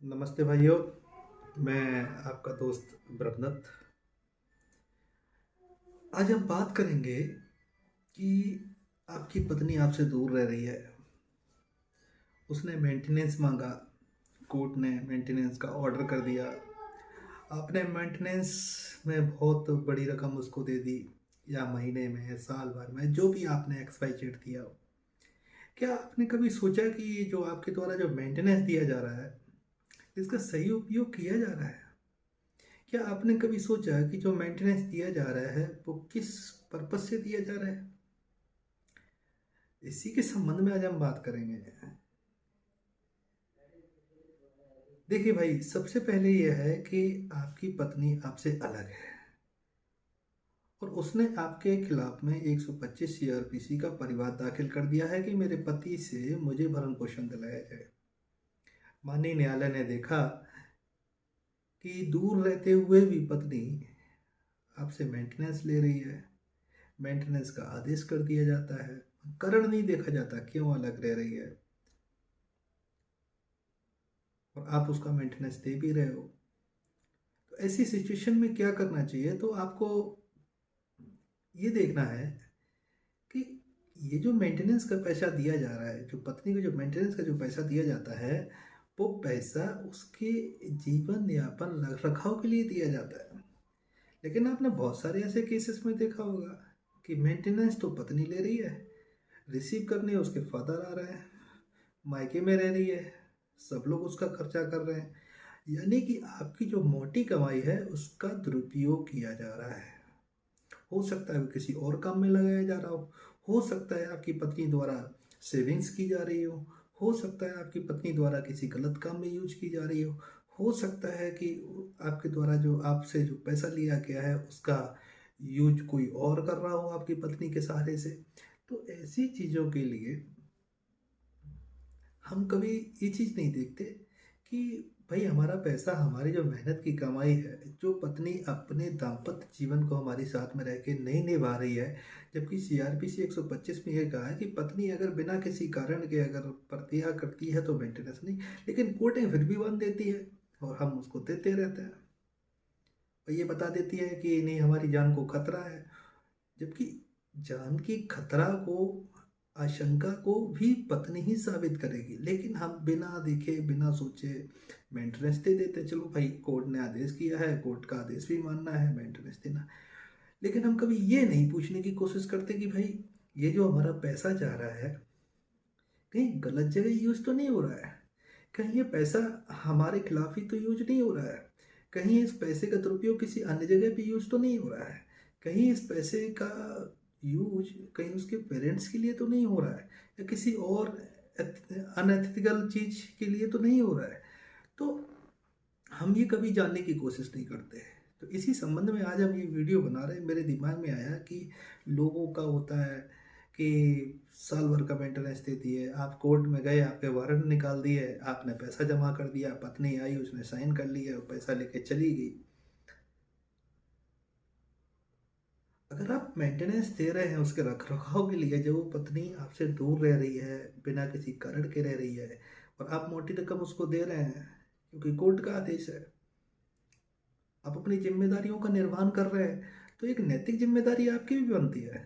नमस्ते भाइयों। मैं आपका दोस्त ब्रह्मदत्त। आज हम बात करेंगे कि आपकी पत्नी आपसे दूर रह रही है। उसने मेंटेनेंस मांगा, कोर्ट ने मेंटेनेंस का ऑर्डर कर दिया। आपने मेंटेनेंस में बहुत बड़ी रकम उसको दे दी, या महीने में, साल भर में, जो भी आपने एक्स वाई जेड दिया हो। क्या आपने कभी सोचा कि ये जो आपके द्वारा जो मेंटेनेंस दिया जा रहा है, इसका सही उपयोग किया जा रहा है? क्या आपने कभी सोचा कि जो मेंटेनेंस दिया जा रहा है वो किस पर्पस से दिया जा रहा है? इसी के संबंध में आज हम बात करेंगे। देखिए भाई, सबसे पहले यह है कि आपकी पत्नी आपसे अलग है और उसने आपके खिलाफ में 125 सीआरपीसी का परिवाद दाखिल कर दिया है कि मेरे पति से मुझे भरण पोषण दिलाया जाए। माननीय न्यायालय ने देखा कि दूर रहते हुए भी पत्नी आपसे मेंटेनेंस ले रही है। मेंटेनेंस का आदेश कर दिया जाता है, कारण नहीं देखा जाता क्यों अलग रह रही है, और आप उसका मेंटेनेंस दे भी रहे हो। तो ऐसी सिचुएशन में क्या करना चाहिए? तो आपको ये देखना है कि ये जो मेंटेनेंस का पैसा दिया जा रहा है, जो पत्नी को जो मेंटेनेंस का जो पैसा दिया जाता है, वो पैसा उसके जीवन यापन रख रखाव के लिए दिया जाता है। लेकिन आपने बहुत सारे ऐसे केसेस में देखा होगा कि मेंटेनेंस तो पत्नी ले रही है, रिसीव करने उसके फादर आ रहे हैं, मायके में रह रही है, सब लोग उसका खर्चा कर रहे हैं। यानी कि आपकी जो मोटी कमाई है उसका दुरुपयोग किया जा रहा है। हो सकता है वो किसी और काम में लगाया जा रहा हो सकता है आपकी पत्नी द्वारा सेविंग्स की जा रही हो सकता है आपकी पत्नी द्वारा किसी गलत काम में यूज की जा रही हो सकता है कि आपके द्वारा जो आपसे जो पैसा लिया गया है उसका यूज कोई और कर रहा हो आपकी पत्नी के सहारे से। तो ऐसी चीज़ों के लिए हम कभी ये चीज़ नहीं देखते कि भाई हमारा पैसा, हमारी जो मेहनत की कमाई है, जो पत्नी अपने दाम्पत्य जीवन को हमारे साथ में रह के नहीं निभा रही है। जबकि सीआरपीसी 125 में ये कहा है कि पत्नी अगर बिना किसी कारण के अगर प्रतिया करती है तो मेंटेनेंस नहीं, लेकिन कोर्टें फिर भी बांध देती है और हम उसको देते रहते हैं। और ये बता देती है कि नहीं, हमारी जान को खतरा है। जबकि जान की खतरा को, आशंका को भी पत्नी ही साबित करेगी, लेकिन हम बिना देखे बिना सोचे मेंटेनेंस दे देते हैं। चलो भाई, कोर्ट ने आदेश किया है, कोर्ट का आदेश भी मानना है, मेंटेनेंस देना। लेकिन हम कभी ये नहीं पूछने की कोशिश करते कि भाई ये जो हमारा पैसा जा रहा है, कहीं गलत जगह यूज तो नहीं हो रहा है? कहीं ये पैसा हमारे खिलाफ ही तो यूज नहीं हो रहा है? कहीं इस पैसे का दुरुपयोग किसी अन्य जगह पे यूज तो नहीं हो रहा है? कहीं इस पैसे का यूज कहीं उसके पेरेंट्स के लिए तो नहीं हो रहा है, या किसी और अनएथिकल चीज के लिए तो नहीं हो रहा है? तो हम ये कभी जानने की कोशिश नहीं करते। तो इसी संबंध में आज हम ये वीडियो बना रहे हैं। मेरे दिमाग में आया कि लोगों का होता है कि साल भर का मेंटेनेंस दे दिए, आप कोर्ट में गए, आपके वारंट निकाल दिए, आपने पैसा जमा कर दिया, पत्नी आई, उसने साइन कर लिया और पैसा लेके चली गई। अगर आप मेंटेनेंस दे रहे हैं उसके रख रखाव के लिए, जब वो पत्नी आपसे दूर रह रही है, बिना किसी कारण के रह रही है, और आप मोटी रकम उसको दे रहे हैं क्योंकि कोर्ट का आदेश है, आप अपनी जिम्मेदारियों का निर्वहन कर रहे हैं, तो एक नैतिक जिम्मेदारी आपकी भी बनती है।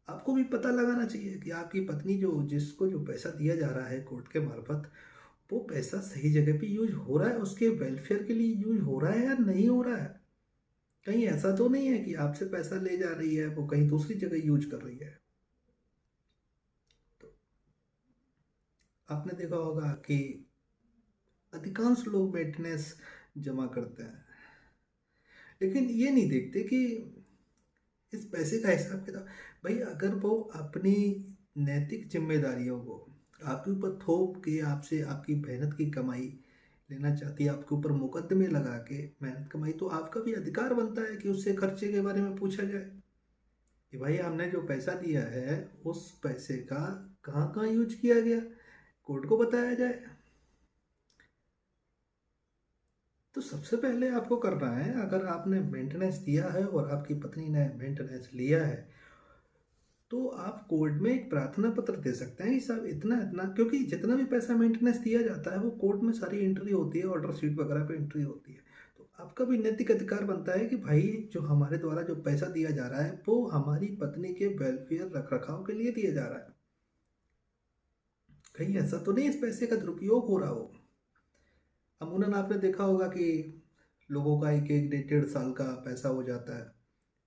आपको भी पता लगाना चाहिए कि आपकी पत्नी जो जिसको जो पैसा दिया जा रहा है कोर्ट के मार्फत, वो पैसा सही जगह पे यूज हो रहा है, उसके वेलफेयर के लिए यूज हो रहा है या नहीं हो रहा है? कहीं ऐसा तो नहीं है कि आपसे पैसा ले जा रही है, वो कहीं दूसरी जगह यूज कर रही है? तो आपने देखा होगा कि अधिकांश लोग मेंटेनेंस जमा करते हैं, लेकिन ये नहीं देखते कि इस पैसे का हिसाब किताब। भाई अगर वो अपनी नैतिक जिम्मेदारियों को आपके ऊपर थोप के आपसे आपकी मेहनत की कमाई लेना चाहती है, आपके ऊपर मुकदमे लगा के मेहनत कमाई, तो आपका भी अधिकार बनता है कि उससे खर्चे के बारे में पूछा जाए कि भाई हमने जो पैसा दिया है उस पैसे का कहाँ कहाँ यूज किया गया, कोर्ट को बताया जाए। तो सबसे पहले आपको करना है, अगर आपने मेंटेनेंस दिया है और आपकी पत्नी ने मेंटेनेंस लिया है, तो आप कोर्ट में एक प्रार्थना पत्र दे सकते हैं कि साहब इतना इतना, क्योंकि जितना भी पैसा मेंटेनेंस दिया जाता है वो कोर्ट में सारी एंट्री होती है, ऑर्डर शीट वगैरह पे एंट्री होती है। तो आपका भी नैतिक अधिकार बनता है कि भाई जो हमारे द्वारा जो पैसा दिया जा रहा है वो हमारी पत्नी के वेलफेयर रख रखाव के लिए दिया जा रहा है, कहीं ऐसा तो नहीं इस पैसे का दुरुपयोग हो रहा हो। अमूमन आपने देखा होगा कि लोगों का एक एक 1.5 साल का पैसा हो जाता है,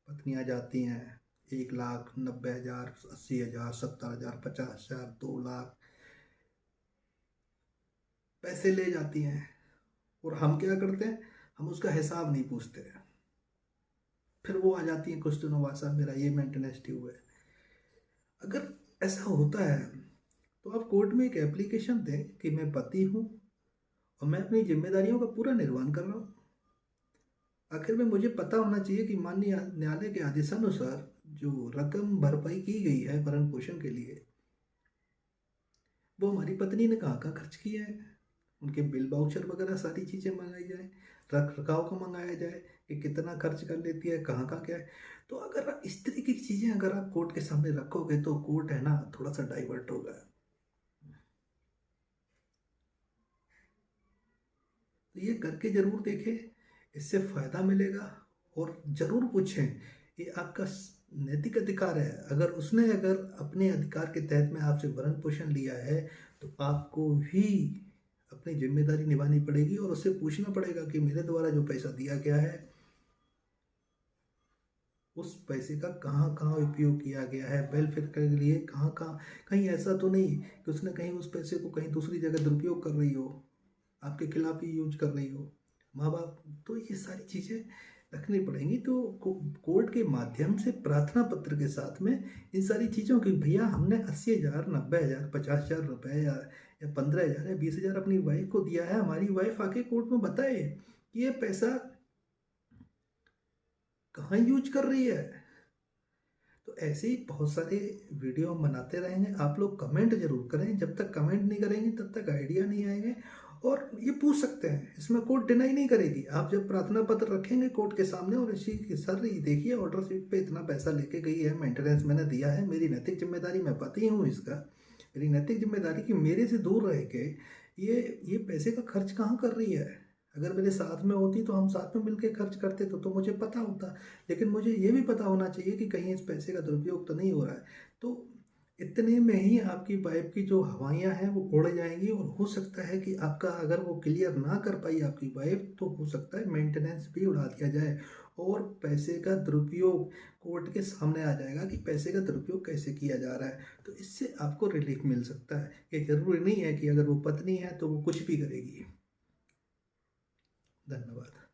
पत्नियां जाती हैं 1,90,000, 80,000, 70,000, 50,000, 2 लाख पैसे ले जाती हैं, और हम क्या करते हैं, हम उसका हिसाब नहीं पूछते हैं। फिर वो आ जाती हैं कुछ दिनों बाद, साहब मेरा ये मेंटेनेंस ड्यू है। अगर ऐसा होता है तो आप कोर्ट में एक एप्लीकेशन दें कि मैं पति हूँ और मैं अपनी जिम्मेदारियों का पूरा निर्वहन कर रहा हूँ। आखिर में मुझे पता होना चाहिए कि माननीय न्यायालय के आदेशानुसार जो रकम भरपाई की गई है भरण पोषण के लिए, वो हमारी पत्नी ने कहाँ कहाँ खर्च किया है। उनके बिल वाउचर वगैरह सारी चीज़ें मंगाई जाए, रख रखाव का मंगाया जाए कि कितना खर्च कर लेती है, कहाँ कहाँ क्या है। तो अगर इस तरीके की चीज़ें अगर आप कोर्ट के सामने रखोगे तो कोर्ट है ना थोड़ा सा डाइवर्ट होगा। तो ये करके ज़रूर देखें, इससे फ़ायदा मिलेगा। और ज़रूर पूछें, ये आपका नैतिक अधिकार है। अगर अपने अधिकार के तहत में आपसे भरण पोषण लिया है तो आपको भी अपनी जिम्मेदारी निभानी पड़ेगी और उससे पूछना पड़ेगा कि मेरे द्वारा जो पैसा दिया गया है उस पैसे का कहाँ कहाँ उपयोग किया गया है, वेलफेयर के लिए कहाँ कहाँ। कहीं ऐसा तो नहीं कि उसने कहीं उस पैसे को कहीं दूसरी जगह दुरुपयोग कर रही हो, आपके खिलाफ ही यूज कर रही हो माँ बाप। तो ये सारी चीज़ें रखनी पड़ेंगी। तो कोर्ट के माध्यम से प्रार्थना पत्र के साथ में इन सारी चीज़ों की, भैया हमने 80,000, 90,000, 50,000 रुपये या 15,000 या 20,000 अपनी वाइफ को दिया है, हमारी वाइफ आके कोर्ट में बताए कि ये पैसा कहाँ यूज कर रही है। तो ऐसे ही बहुत सारे वीडियो हम बनाते रहेंगे, आप लोग कमेंट जरूर करें। जब तक कमेंट नहीं करेंगे तब तक आइडिया नहीं आएंगे। और ये पूछ सकते हैं, इसमें कोर्ट डिनाई नहीं करेगी। आप जब प्रार्थना पत्र रखेंगे कोर्ट के सामने और इसी की सर ये देखिए ऑर्डर शीट पे इतना पैसा लेके गई है, मेंटेनेंस मैंने दिया है, मेरी नैतिक जिम्मेदारी, मैं पति हूँ इसका, मेरी नैतिक जिम्मेदारी कि मेरे से दूर रह के ये पैसे का खर्च कहाँ कर रही है। अगर मेरे साथ में होती तो हम साथ में मिलकर खर्च करते तो मुझे पता होता। लेकिन मुझे ये भी पता होना चाहिए कि कहीं इस पैसे का दुरुपयोग तो नहीं हो रहा है। तो इतने में ही आपकी वाइफ की जो हवाइयाँ हैं वो उड़ जाएंगी। और हो सकता है कि आपका अगर वो क्लियर ना कर पाई आपकी वाइफ तो हो सकता है मेंटेनेंस भी उड़ा दिया जाए और पैसे का दुरुपयोग कोर्ट के सामने आ जाएगा कि पैसे का दुरुपयोग कैसे किया जा रहा है। तो इससे आपको रिलीफ मिल सकता है। ये जरूरी नहीं है कि अगर वो पत्नी है तो वो कुछ भी करेगी। धन्यवाद।